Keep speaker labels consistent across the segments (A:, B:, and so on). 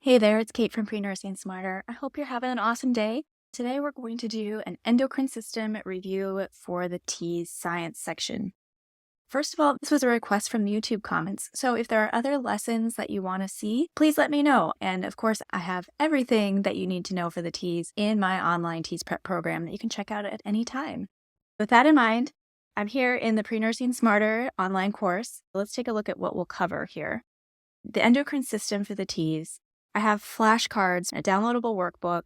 A: Hey there, it's Kate from Prenursing Smarter. I hope you're having an awesome day. Today we're going to do an endocrine system review for the TEAS science section. First of all, this was a request from the YouTube comments, so if there are other lessons that you want to see, please let me know. And of course, I have everything that you need to know for the TEAS in my online TEAS prep program that you can check out at any time. With that in mind, I'm here in the Prenursing Smarter online course. Let's take a look at what we'll cover here. The endocrine system for the TEAS. I have flashcards, a downloadable workbook.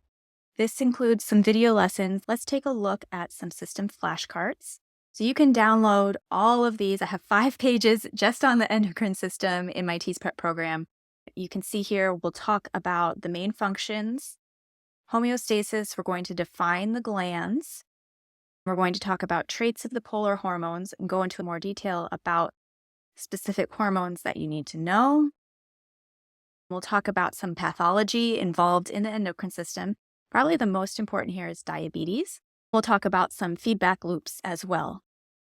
A: This includes some video lessons. Let's take a look at some system flashcards. So you can download all of these. I have 5 pages just on the endocrine system in my TEAS prep program. You can see here, we'll talk about the main functions. Homeostasis, we're going to define the glands. We're going to talk about traits of the polar hormones and go into more detail about specific hormones that you need to know. We'll talk about some pathology involved in the endocrine system. Probably the most important here is diabetes. We'll talk about some feedback loops as well.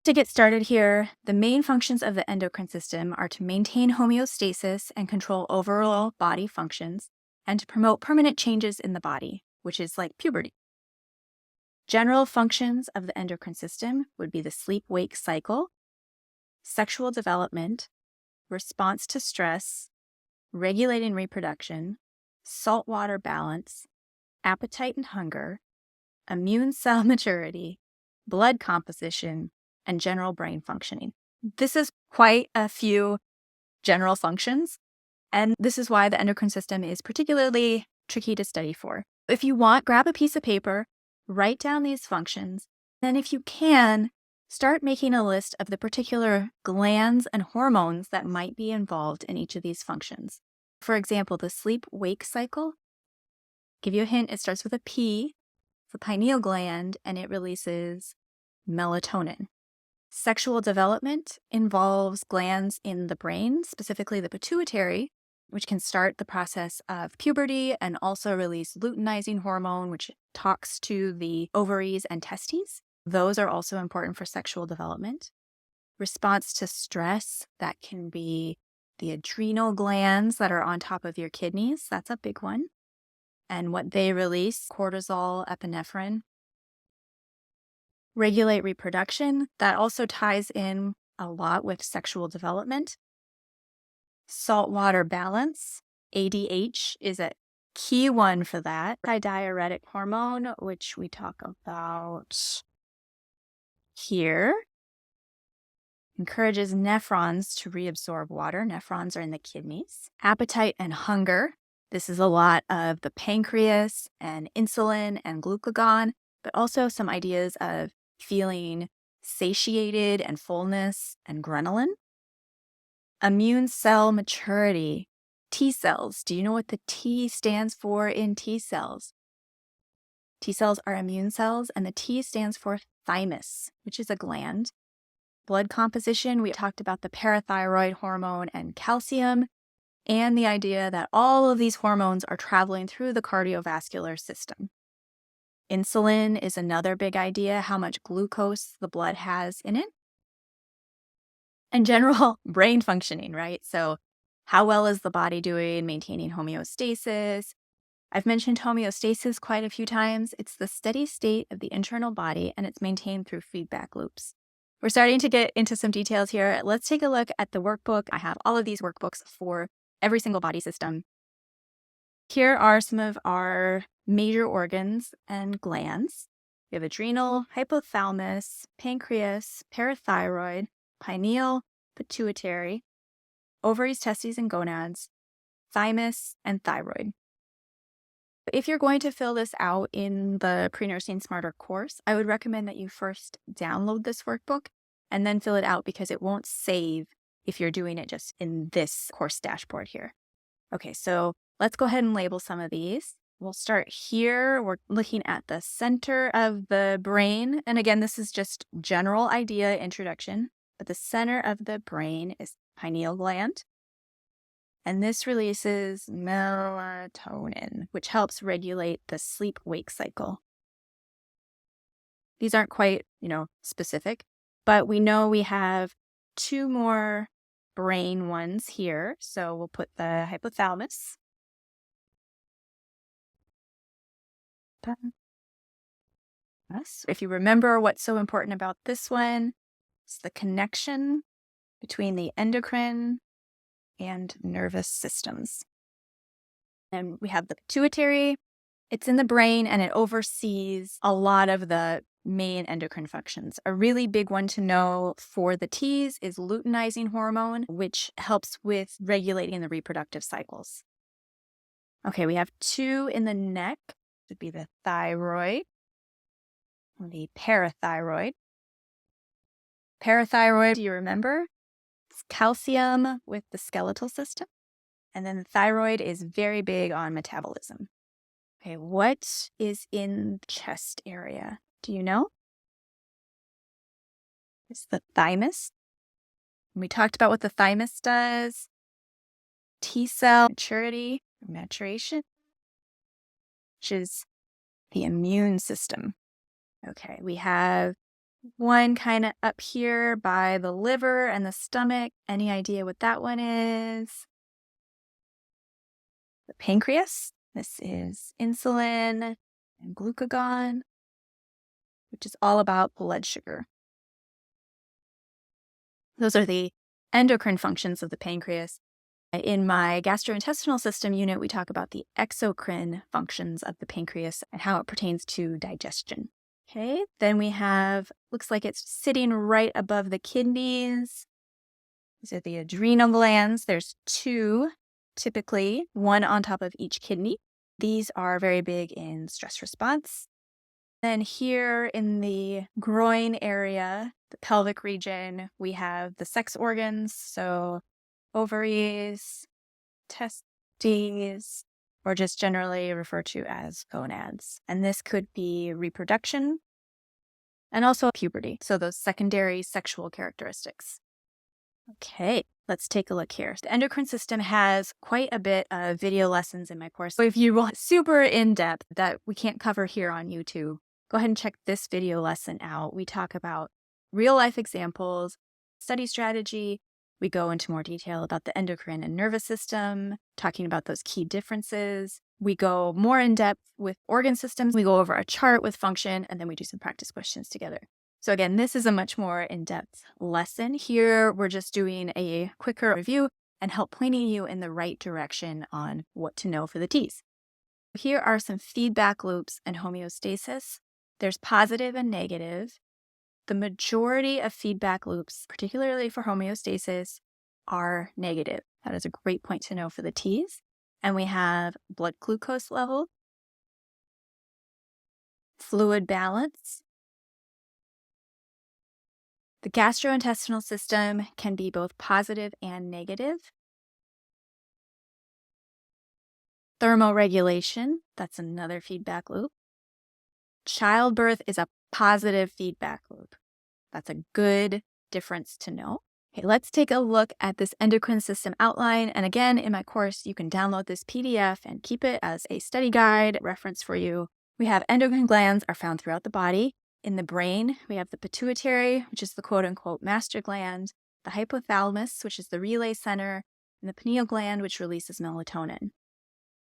A: To get started here, the main functions of the endocrine system are to maintain homeostasis and control overall body functions, and to promote permanent changes in the body, which is like puberty. General functions of the endocrine system would be the sleep-wake cycle, sexual development, response to stress, regulating reproduction, saltwater balance, appetite and hunger, immune cell maturity, blood composition, and general brain functioning. This is quite a few general functions, and this is why the endocrine system is particularly tricky to study for. If you want, grab a piece of paper, write down these functions, then if you can, start making a list of the particular glands and hormones that might be involved in each of these functions. For example, the sleep-wake cycle, give you a hint, it starts with a P, the pineal gland, and it releases melatonin. Sexual development involves glands in the brain, specifically the pituitary, which can start the process of puberty and also release luteinizing hormone, which talks to the ovaries and testes. Those are also important for sexual development. Response to stress, that can be the adrenal glands that are on top of your kidneys. That's a big one. And what they release, cortisol, epinephrine. Regulate reproduction, that also ties in a lot with sexual development. Saltwater balance, ADH is a key one for that. Antidiuretic hormone, which we talk about here, encourages nephrons to reabsorb water. Nephrons are in the kidneys. Appetite and hunger. This is a lot of the pancreas and insulin and glucagon, but also some ideas of feeling satiated and fullness and ghrelin. Immune cell maturity, T cells. Do you know what the T stands for in T cells? T cells are immune cells, and the T stands for thymus, which is a gland. Blood composition, we talked about the parathyroid hormone and calcium, and the idea that all of these hormones are traveling through the cardiovascular system. Insulin is another big idea, how much glucose the blood has in it. And general brain functioning, right? So how well is the body doing maintaining homeostasis? I've mentioned homeostasis quite a few times. It's the steady state of the internal body, and it's maintained through feedback loops. We're starting to get into some details here. Let's take a look at the workbook. I have all of these workbooks for every single body system. Here are some of our major organs and glands. We have adrenal, hypothalamus, pancreas, parathyroid, pineal, pituitary, ovaries, testes, and gonads, thymus, and thyroid. If you're going to fill this out in the Prenursing Smarter course, I would recommend that you first download this workbook and then fill it out, because it won't save if you're doing it just in this course dashboard here. Okay, so let's go ahead and label some of these. We'll start here. We're looking at the center of the brain. And again, this is just general idea introduction, but the center of the brain is pineal gland. And this releases melatonin, which helps regulate the sleep-wake cycle. These aren't quite, specific, but we know we have 2 more brain ones here. So we'll put the hypothalamus. Yes. If you remember what's so important about this one, it's the connection between the endocrine and nervous systems. And we have the pituitary. It's in the brain and it oversees a lot of the main endocrine functions. A really big one to know for the TEAS is luteinizing hormone, which helps with regulating the reproductive cycles. Okay, we have two in the neck. This would be the thyroid, the parathyroid. Parathyroid, do you remember? It's calcium with the skeletal system. And then the thyroid is very big on metabolism. Okay, what is in the chest area? Do you know? It's the thymus. We talked about what the thymus does. T cell maturation, which is the immune system. Okay, we have one kind of up here by the liver and the stomach. Any idea what that one is? The pancreas. This is insulin and glucagon, which is all about blood sugar. Those are the endocrine functions of the pancreas. In my gastrointestinal system unit, we talk about the exocrine functions of the pancreas and how it pertains to digestion. Okay, then we have, looks like it's sitting right above the kidneys. These are the adrenal glands. There's two, typically, one on top of each kidney. These are very big in stress response. Then here in the groin area, the pelvic region, we have the sex organs, so ovaries, testes, or just generally referred to as gonads. And this could be reproduction and also puberty, so those secondary sexual characteristics. Okay, let's take a look here. The endocrine system has quite a bit of video lessons in my course. So if you want super in-depth that we can't cover here on YouTube, go ahead and check this video lesson out. We talk about real-life examples, study strategy. We go into more detail about the endocrine and nervous system, talking about those key differences. We go more in depth with organ systems. We go over a chart with function, and then we do some practice questions together. So again, this is a much more in-depth lesson. Here, we're just doing a quicker review and help pointing you in the right direction on what to know for the TEAS. Here are some feedback loops and homeostasis. There's positive and negative. The majority of feedback loops, particularly for homeostasis, are negative. That is a great point to know for the TEAS. And we have blood glucose level, fluid balance. The gastrointestinal system can be both positive and negative. Thermoregulation, that's another feedback loop. Childbirth is a positive feedback loop. That's a good difference to know. Okay, let's take a look at this endocrine system outline. And again, in my course, you can download this PDF and keep it as a study guide reference for you. We have endocrine glands are found throughout the body. In the brain, we have the pituitary, which is the quote-unquote master gland, the hypothalamus, which is the relay center, and the pineal gland, which releases melatonin.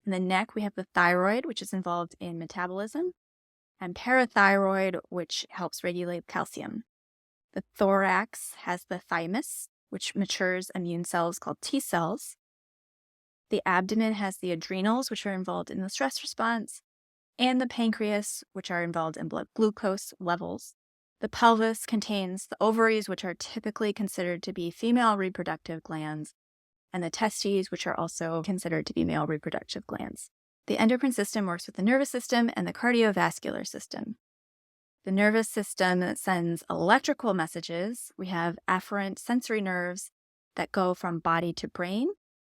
A: In the neck, we have the thyroid, which is involved in metabolism, and parathyroid, which helps regulate calcium. The thorax has the thymus, which matures immune cells called T cells. The abdomen has the adrenals, which are involved in the stress response, and the pancreas, which are involved in blood glucose levels. The pelvis contains the ovaries, which are typically considered to be female reproductive glands, and the testes, which are also considered to be male reproductive glands. The endocrine system works with the nervous system and the cardiovascular system. The nervous system sends electrical messages. We have afferent sensory nerves that go from body to brain.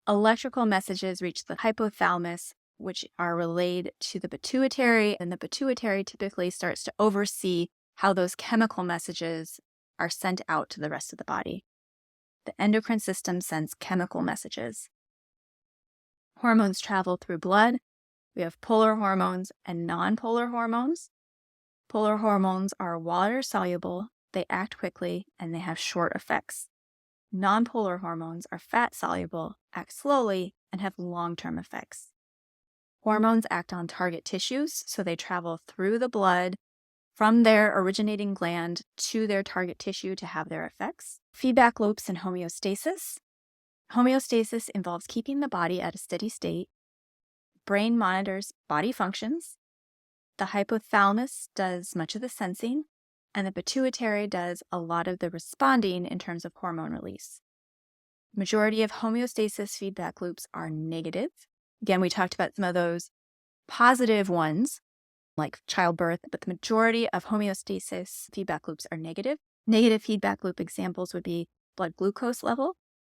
A: Electrical messages reach the hypothalamus, which are relayed to the pituitary, and the pituitary typically starts to oversee how those chemical messages are sent out to the rest of the body. The endocrine system sends chemical messages. Hormones travel through blood. We have polar hormones and non-polar hormones. Polar hormones are water-soluble, they act quickly, and they have short effects. Non-polar hormones are fat-soluble, act slowly, and have long-term effects. Hormones act on target tissues, so they travel through the blood from their originating gland to their target tissue to have their effects. Feedback loops and homeostasis. Homeostasis involves keeping the body at a steady state. Brain monitors body functions. The hypothalamus does much of the sensing, and the pituitary does a lot of the responding in terms of hormone release. Majority of homeostasis feedback loops are negative. Again, we talked about some of those positive ones, like childbirth, but the majority of homeostasis feedback loops are negative. Negative feedback loop examples would be blood glucose level.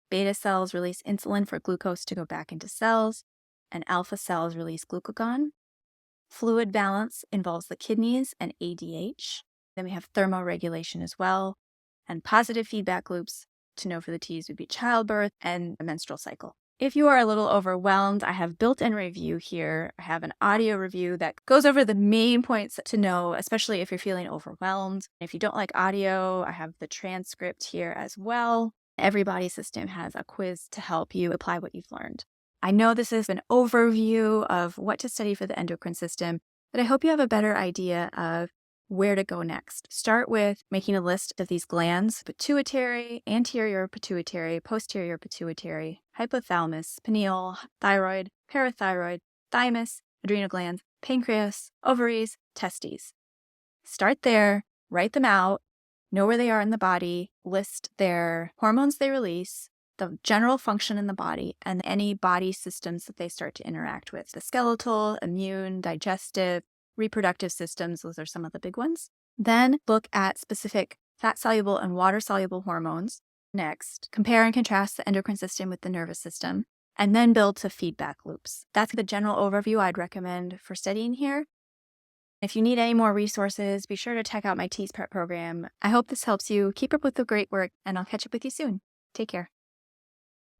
A: Beta cells release insulin for glucose to go back into cells, and alpha cells release glucagon. Fluid balance involves the kidneys and ADH. Then we have thermoregulation as well. And positive feedback loops, to know for the TEAS, would be childbirth and a menstrual cycle. If you are a little overwhelmed, I have built-in review here. I have an audio review that goes over the main points to know, especially if you're feeling overwhelmed. If you don't like audio, I have the transcript here as well. Every body system has a quiz to help you apply what you've learned. I know this is an overview of what to study for the endocrine system, but I hope you have a better idea of where to go next. Start with making a list of these glands: pituitary, anterior pituitary, posterior pituitary, hypothalamus, pineal, thyroid, parathyroid, thymus, adrenal glands, pancreas, ovaries, testes. Start there, write them out, know where they are in the body, list their hormones they release, the general function in the body, and any body systems that they start to interact with. The skeletal, immune, digestive, reproductive systems, those are some of the big ones. Then look at specific fat-soluble and water-soluble hormones. Next, compare and contrast the endocrine system with the nervous system, and then build to feedback loops. That's the general overview I'd recommend for studying here. If you need any more resources, be sure to check out my TEAS prep program. I hope this helps you. Keep up with the great work, and I'll catch up with you soon. Take care.